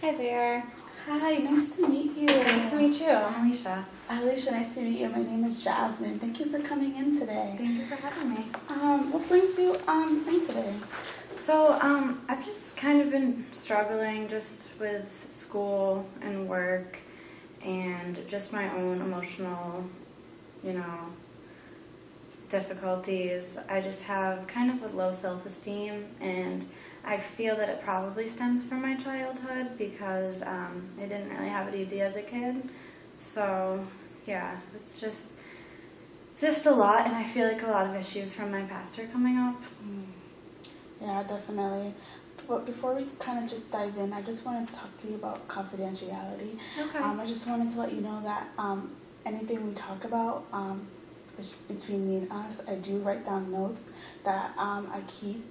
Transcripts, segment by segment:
Hi there. Hi, nice to meet you. Nice to meet you. I'm Alicia. Alicia, nice to meet you. My name is Jasmine. Thank you for coming in today. Thank you for having me. What brings you in today? So, I've just kind of been struggling just with school and work and just my own emotional, difficulties. I just have kind of a low self-esteem, and I feel that it probably stems from my childhood because I didn't really have it easy as a kid. So, yeah, it's just a lot, and I feel like a lot of issues from my past are coming up. Yeah, definitely. But before we kind of just dive in, I just wanted to talk to you about confidentiality. Okay. I just wanted to let you know that anything we talk about is between me and us. I do write down notes that I keep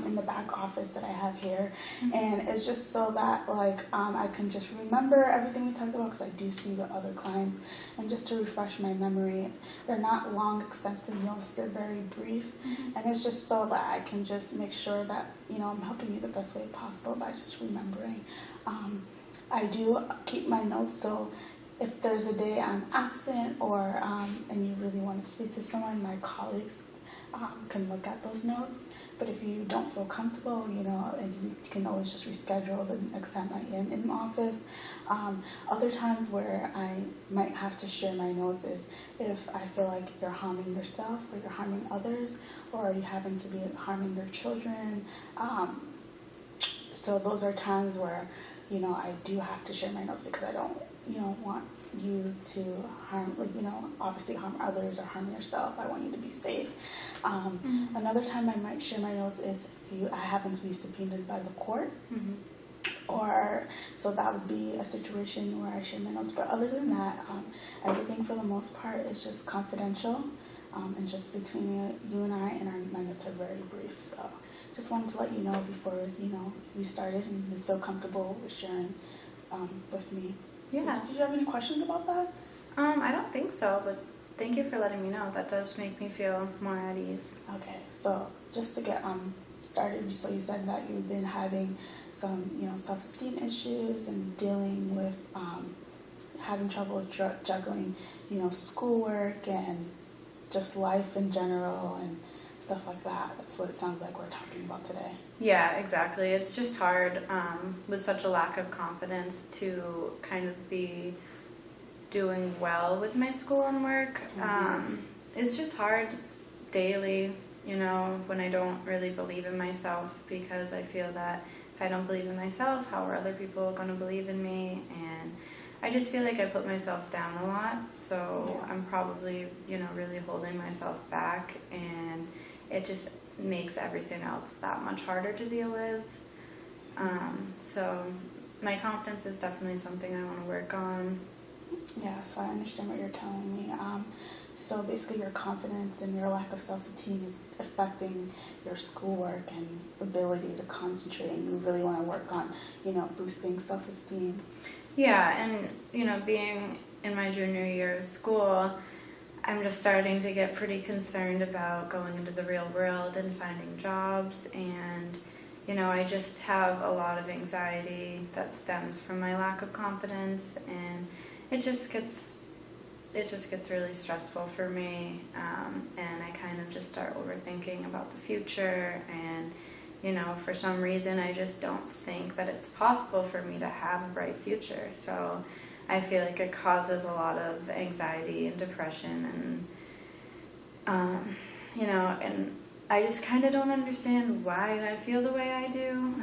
in the back office that I have here, and it's just so that I can just remember everything we talked about because I do see the other clients, and just to refresh my memory. They're not long, extensive notes; they're very brief, and it's just so that I can just make sure that I'm helping you the best way possible by just remembering. I do keep my notes, so if there's a day I'm absent or and you really want to speak to someone, my colleagues can look at those notes. But if you don't feel comfortable, and you can always just reschedule the next time I am in the office. Other times where I might have to share my notes is if I feel like you're harming yourself or you're harming others, or you happen to be harming your children. So those are times where, I do have to share my notes because I don't, want you to harm, obviously harm others or harm yourself. I want you to be safe. Another time I might share my notes is if I happen to be subpoenaed by the court. Or so that would be a situation where I share my notes. But other than that, everything for the most part is just confidential, and just between you and I. And my notes are very brief. So just wanted to let you know before we started, and you feel comfortable with sharing with me. Yeah. So did you have any questions about that? I don't think so, but thank you for letting me know. That does make me feel more at ease. Okay, so just to get started, so you said that you've been having some, self-esteem issues and dealing with having trouble juggling, schoolwork and just life in general and stuff like that. That's what it sounds like we're talking about today. Yeah, exactly. It's just hard with such a lack of confidence to kind of be doing well with my school and work. It's just hard daily, when I don't really believe in myself, because I feel that if I don't believe in myself, how are other people going to believe in me? And I just feel like I put myself down a lot, so I'm probably, really holding myself back, and it just makes everything else that much harder to deal with. So my confidence is definitely something I want to work on. Yeah, so I understand what you're telling me. So basically your confidence and your lack of self-esteem is affecting your schoolwork and ability to concentrate, and you really want to work on, boosting self-esteem. Yeah, and, being in my junior year of school, I'm just starting to get pretty concerned about going into the real world and finding jobs, and, I just have a lot of anxiety that stems from my lack of confidence, and it just gets really stressful for me, and I kind of just start overthinking about the future, and, for some reason I just don't think that it's possible for me to have a bright future, so I feel like it causes a lot of anxiety and depression, and, and I just kind of don't understand why I feel the way I do.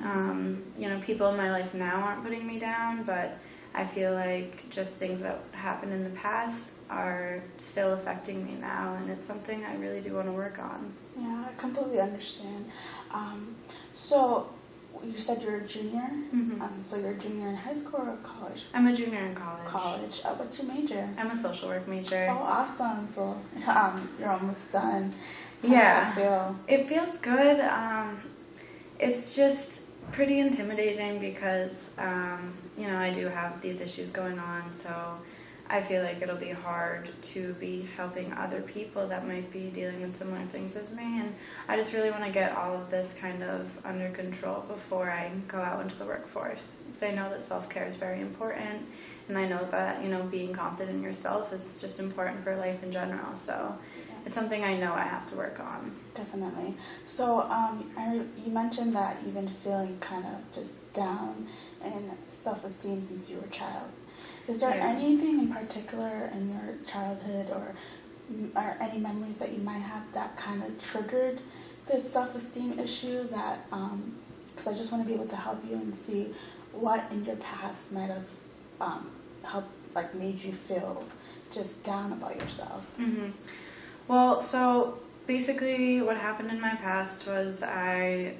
People in my life now aren't putting me down, but I feel like just things that happened in the past are still affecting me now, and it's something I really do want to work on. Yeah, I completely understand. So you said you're a junior? So you're a junior in high school or college? I'm a junior in college. College. What's your major? I'm a social work major. Oh, awesome. So you're almost done. How Yeah. does it feel? It feels good. It's just pretty intimidating because, I do have these issues going on, so I feel like it'll be hard to be helping other people that might be dealing with similar things as me. And I just really want to get all of this kind of under control before I go out into the workforce. Because I know that self-care is very important, and I know that, being confident in yourself is just important for life in general. So it's something I know I have to work on. Definitely. So you mentioned that you've been feeling kind of just down in self-esteem since you were a child. Is there anything in particular in your childhood or any memories that you might have that kind of triggered this self-esteem issue that, because I just want to be able to help you and see what in your past might have helped, like made you feel just down about yourself? Mm-hmm. Well, so basically what happened in my past was my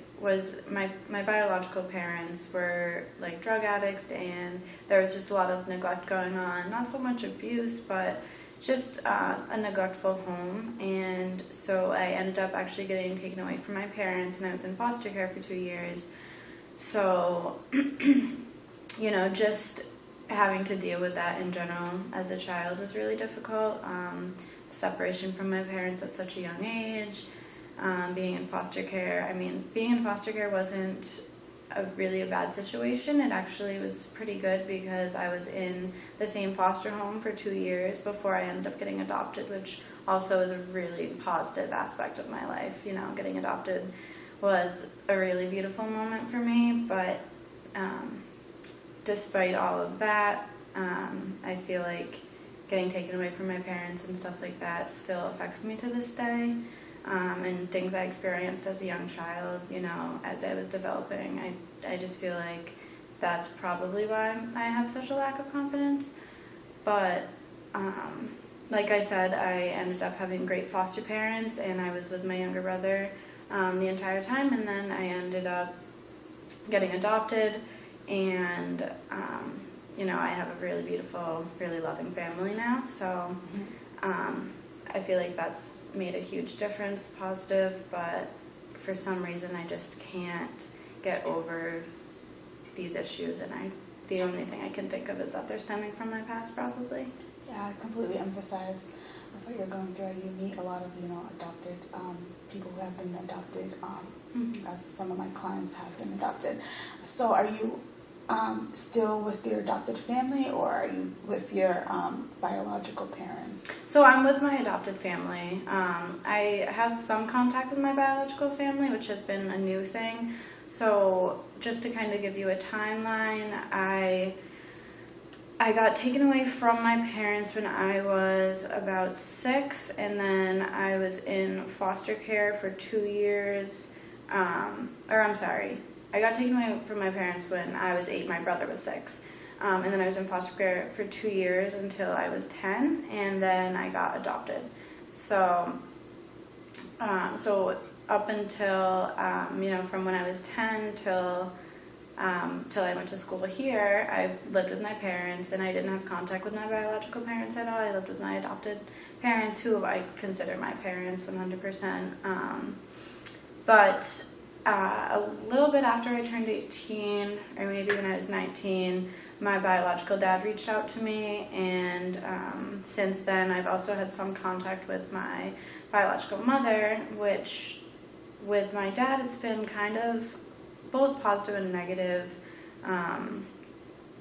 biological parents were like drug addicts, and there was just a lot of neglect going on. Not so much abuse, but just a neglectful home. And so I ended up actually getting taken away from my parents, and I was in foster care for 2 years. So, just having to deal with that in general as a child was really difficult. Separation from my parents at such a young age, being in foster care. I mean, being in foster care wasn't really a bad situation. It actually was pretty good because I was in the same foster home for 2 years before I ended up getting adopted, which also is a really positive aspect of my life. Getting adopted was a really beautiful moment for me, but despite all of that, I feel like getting taken away from my parents and stuff like that still affects me to this day. And things I experienced as a young child, as I was developing, I just feel like that's probably why I have such a lack of confidence. But like I said, I ended up having great foster parents, and I was with my younger brother the entire time, and then I ended up getting adopted, and I have a really beautiful, really loving family now. So I feel like that's made a huge difference, positive, but for some reason I just can't get over these issues, and the only thing I can think of is that they're stemming from my past, probably. Yeah, I completely empathize with what you're going through. You meet a lot of, adopted people who have been adopted, as some of my clients have been adopted. So are you still with your adopted family, or are you with your biological parents? So I'm with my adopted family. I have some contact with my biological family, which has been a new thing. So just to kind of give you a timeline, I got taken away from my parents when I was about 6, and then I was in foster care for 2 years. I got taken away from my parents when I was 8, my brother was 6. And then I was in foster care for 2 years until I was 10, and then I got adopted. So up until, from when I was 10 till I went to school here, I lived with my parents, and I didn't have contact with my biological parents at all. I lived with my adopted parents, who I consider my parents 100%. But a little bit after I turned 18, or maybe when I was 19, my biological dad reached out to me, and since then I've also had some contact with my biological mother, which with my dad it's been kind of both positive and negative.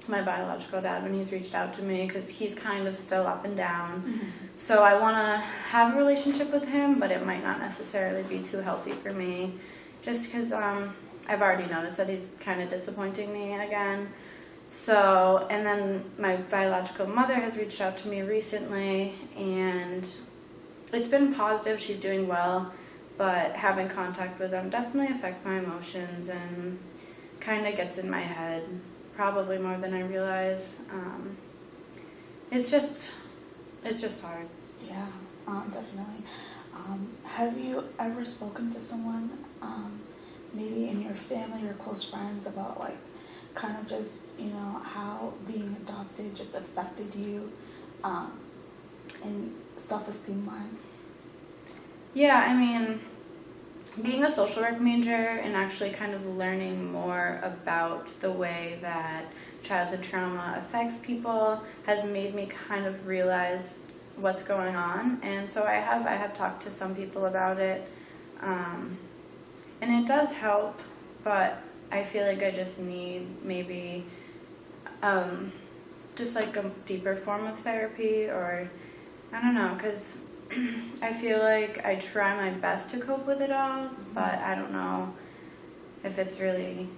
My biological dad, when he's reached out to me, because he's kind of still up and down. Mm-hmm. So I want to have a relationship with him, but it might not necessarily be too healthy for me, just because I've already noticed that he's kind of disappointing me again. So, and then my biological mother has reached out to me recently, and it's been positive. She's doing well, but having contact with them definitely affects my emotions and kind of gets in my head, probably more than I realize. It's just hard. Yeah, definitely. Have you ever spoken to someone, maybe in your family or close friends, about like kind of just, how being adopted just affected you in self-esteem wise? Yeah, I mean, being a social work major and actually kind of learning more about the way that childhood trauma affects people has made me kind of realize what's going on. And so I have talked to some people about it, and it does help, but I feel like I just need maybe just like a deeper form of therapy, or I don't know, because I feel like I try my best to cope with it all, but I don't know if it's really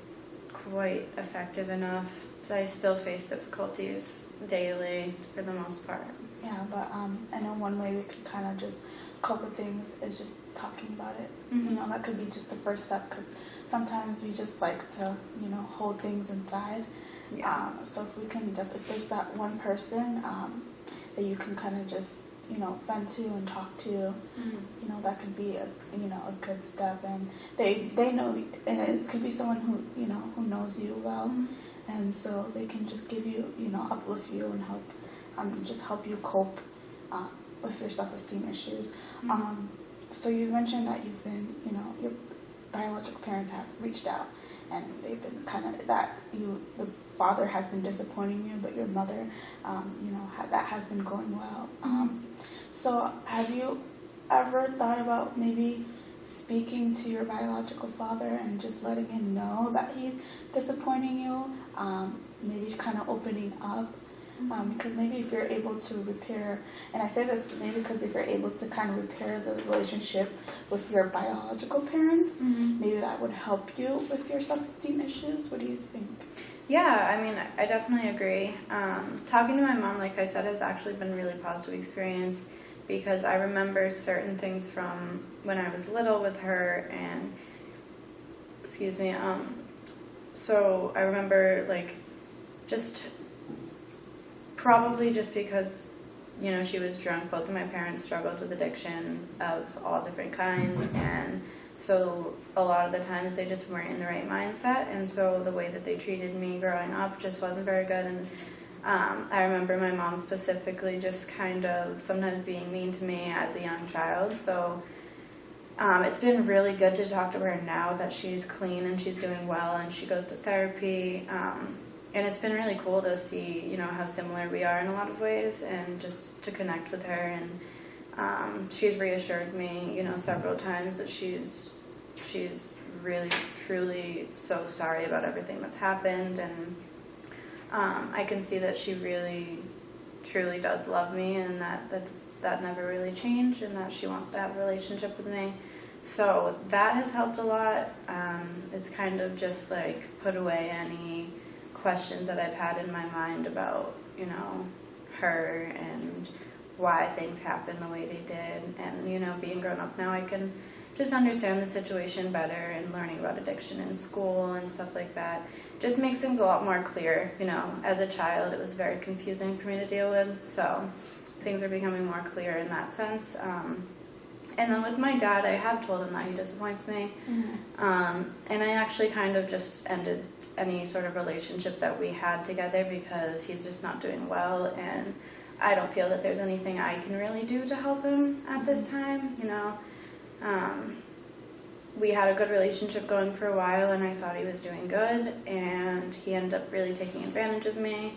quite effective enough. So I still face difficulties daily for the most part. Yeah, but I know one way we can kind of just cope with things is just talking about it. Mm-hmm. You know, that could be just the first step, because sometimes we just like to, you know, hold things inside. Yeah. So if we can, if there's that one person that you can kind of just, you know, vent to and talk to, you know, that could be a good step. And they know, and it could be someone who, you know, who knows you well, and so they can just give you, you know, uplift you and help, just help you cope with your self-esteem issues. So you mentioned that you've been, you know, your biological parents have reached out, and they've been kind of the father has been disappointing you, but your mother, you know, that has been going well. So have you ever thought about maybe speaking to your biological father and just letting him know that he's disappointing you? Maybe kind of opening up. Because maybe if you're able to repair, and I say this maybe because if you're able to kind of repair the relationship with your biological parents, maybe that would help you with your self-esteem issues. What do you think? Yeah, I mean, I definitely agree. Talking to my mom, like I said, has actually been a really positive experience, because I remember certain things from when I was little with her, and so I remember like just probably just because, you know, she was drunk. Both of my parents struggled with addiction of all different kinds, and so a lot of the times they just weren't in the right mindset, and so the way that they treated me growing up just wasn't very good. And I remember my mom specifically just kind of sometimes being mean to me as a young child. So it's been really good to talk to her now that she's clean and she's doing well and she goes to therapy. And it's been really cool to see, you know, how similar we are in a lot of ways, and just to connect with her. And she's reassured me, you know, several times that she's really, truly so sorry about everything that's happened. And I can see that she really, truly does love me, and that never really changed, and that she wants to have a relationship with me. So that has helped a lot. It's kind of just like put away any questions that I've had in my mind about, you know, her and why things happened the way they did. And, you know, being grown up now, I can just understand the situation better, and learning about addiction in school and stuff like that just makes things a lot more clear. You know, as a child, it was very confusing for me to deal with, so things are becoming more clear in that sense. And then with my dad, I have told him that he disappoints me, and I actually kind of just ended any sort of relationship that we had together because he's just not doing well, and I don't feel that there's anything I can really do to help him at this time, you know. We had a good relationship going for a while, and I thought he was doing good, and he ended up really taking advantage of me,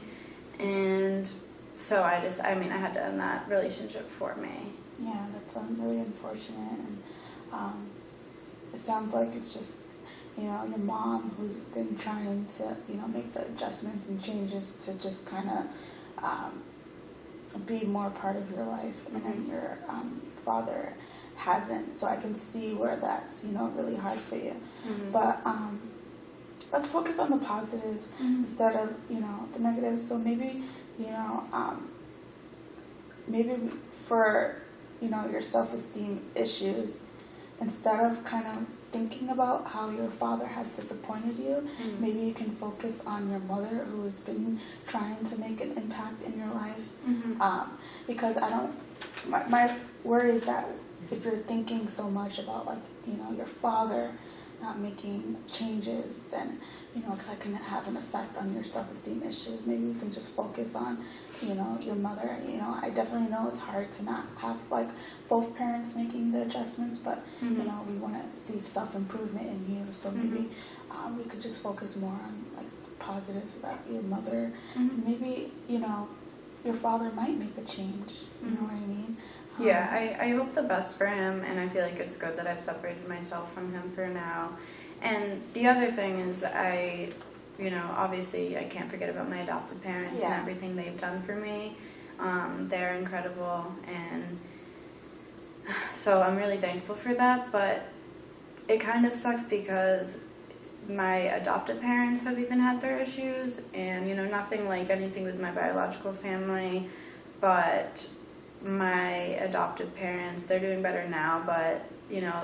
and so I had to end that relationship for me. Yeah, that's really unfortunate, and it sounds like it's just, you know, your mom who's been trying to, you know, make the adjustments and changes to just kind of be more a part of your life, and then your father hasn't. So I can see where that's, you know, really hard for you. But let's focus on the positives instead of, you know, the negatives. So maybe, you know, maybe for, you know, your self-esteem issues, instead of kind of thinking about how your father has disappointed you, maybe you can focus on your mother, who has been trying to make an impact in your life. Because my worry is that if you're thinking so much about, like, you know, your father not making changes, then, you know, that can have an effect on your self-esteem issues. Maybe you can just focus on, you know, your mother. You know, I definitely know it's hard to not have, like, both parents making the adjustments, but, you know, we want to see self-improvement in you. So maybe we could just focus more on, like, positive so that your mother, Mhm. maybe, your father might make a change. You know what I mean? Yeah, I hope the best for him, and I feel like it's good that I've separated myself from him for now. And the other thing is obviously I can't forget about my adopted parents and Yeah. everything they've done for me. They're incredible, and so I'm really thankful for that, but it kind of sucks because my adopted parents have even had their issues, and nothing like anything with my biological family, but my adopted parents, they're doing better now, but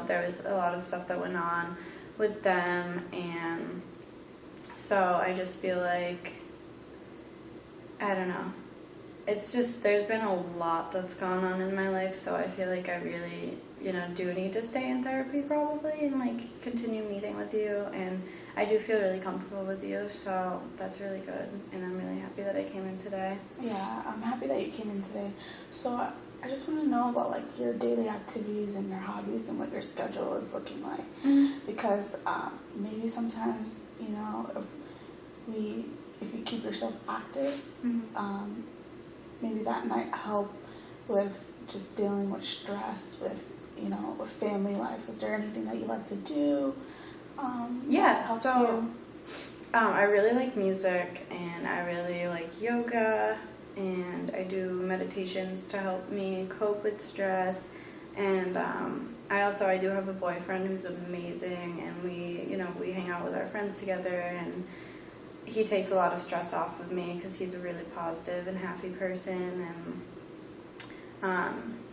there was a lot of stuff that went on with them, and so I just feel like, I don't know, it's just, there's been a lot that's gone on in my life, so I feel like I really do need to stay in therapy probably and like continue meeting with you, and I do feel really comfortable with you, so that's really good, and I'm really happy that I came in today. Yeah, I'm happy that you came in today. So I just want to know about like your daily activities and your hobbies and what your schedule is looking like, because maybe sometimes if you keep yourself active, maybe that might help with just dealing with stress, with with family life. Is there anything that you like to do? Yeah, that helps so you? I really like music, and I really like yoga, and I do meditations to help me cope with stress, and I do have a boyfriend who's amazing, and we hang out with our friends together, and he takes a lot of stress off of me because he's a really positive and happy person, and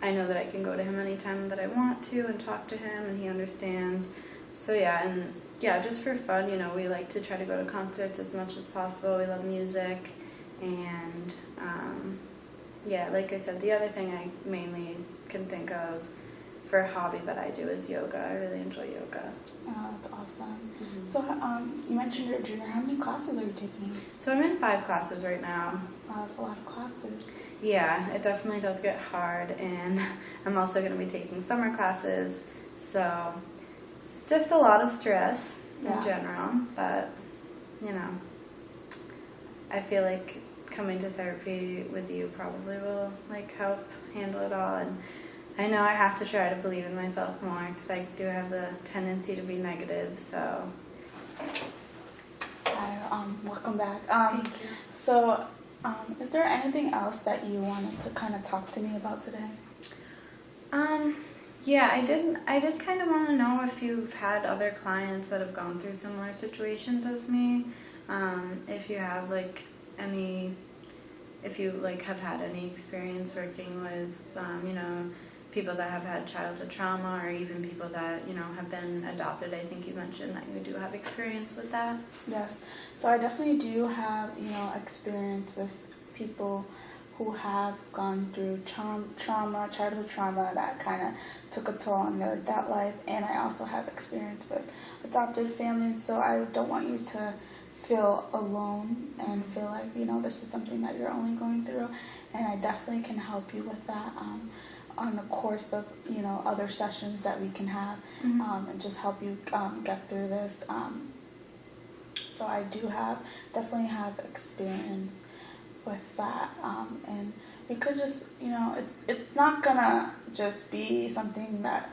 I know that I can go to him anytime that I want to and talk to him, and he understands. So yeah, just for fun, we like to try to go to concerts as much as possible. We love music, and like I said, the other thing I mainly can think of for a hobby that I do is yoga. I really enjoy yoga. Oh, that's awesome. So you mentioned you're a junior. How many classes are you taking? So I'm in 5 classes right now. Wow, that's a lot of classes. Yeah, it definitely does get hard, and I'm also going to be taking summer classes, so it's just a lot of stress in general, but I feel like coming to therapy with you probably will help handle it all, and I know I have to try to believe in myself more because I do have the tendency to be negative, so. Welcome back. Thank you. So, is there anything else that you wanted to kind of talk to me about today? Yeah, I did kind of want to know if you've had other clients that have gone through similar situations as me. If you have have had any experience working with, people that have had childhood trauma, or even people that, have been adopted. I think you mentioned that you do have experience with that. Yes. So I definitely do have, experience with people who have gone through trauma, childhood trauma that kind of took a toll on their adult life, and I also have experience with adopted families, so I don't want you to feel alone and feel like, this is something that you're only going through, and I definitely can help you with that on the course of, other sessions that we can have, and just help you get through this. So I do definitely have experience with that, and we could just, it's not gonna just be something that,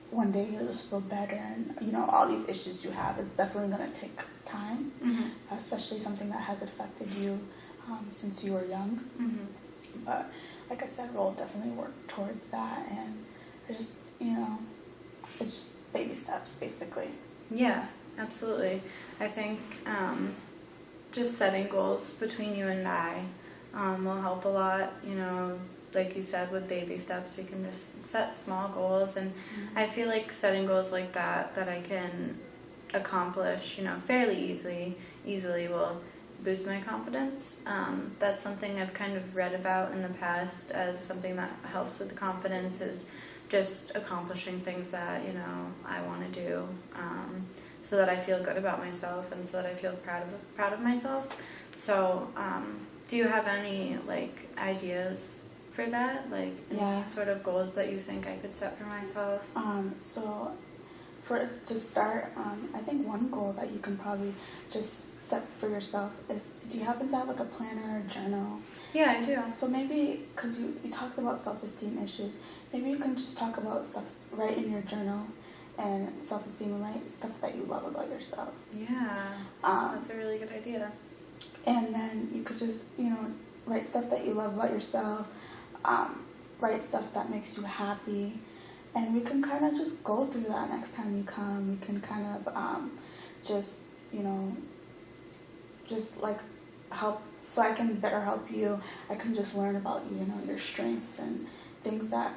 one day you'll just feel better, and all these issues you have is definitely gonna take time, especially something that has affected you since you were young. But like I said, we'll definitely work towards that, and it's just baby steps, basically. Yeah, absolutely. I think just setting goals between you and I will help a lot. Like you said, with baby steps, we can just set small goals, and I feel like setting goals like that I can accomplish, fairly easily will boost my confidence. That's something I've kind of read about in the past as something that helps with the confidence, is just accomplishing things that, I want to do, so that I feel good about myself and so that I feel proud of myself. So, do you have any, ideas for that? Any sort of goals that you think I could set for myself? So, for us to start, I think one goal that you can probably just set for yourself is, do you happen to have like a planner or a journal? Yeah, I do. So maybe, because you talked about self-esteem issues, maybe you can just talk about stuff right in your journal and self-esteem and write stuff that you love about yourself. Yeah, that's a really good idea. And then you could just, write stuff that you love about yourself, write stuff that makes you happy, and we can kind of just go through that next time you come. We can kind of just like help, so I can better help you. I can just learn about your strengths and things that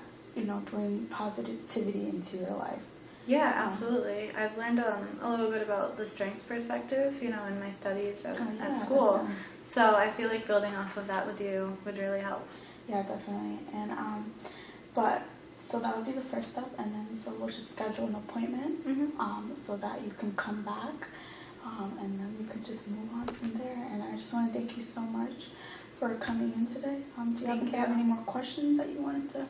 bring positivity into your life. Yeah, absolutely. I've learned a little bit about the strengths perspective, in my studies at school. Definitely. So I feel like building off of that with you would really help. Yeah, definitely. And so that would be the first step, and then so we'll just schedule an appointment, so that you can come back, and then we could just move on from there. And I just want to thank you so much for coming in today. Do you happen to have any more questions that you wanted to?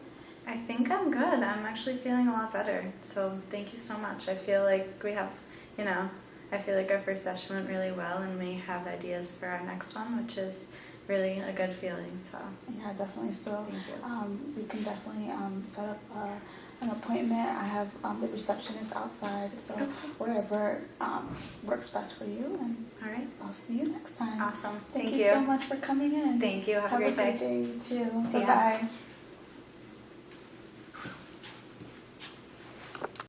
I think I'm good. I'm actually feeling a lot better. So thank you so much. I feel like we have, I feel like our first session went really well, and we have ideas for our next one, which is really a good feeling. So yeah, definitely. So thank you. We can definitely set up an appointment. I have the receptionist outside, so whatever works best for you. And all right, I'll see you next time. Awesome. Thank you so much for coming in. Thank you. Have a great day. Day, you too. See ya. Bye-bye.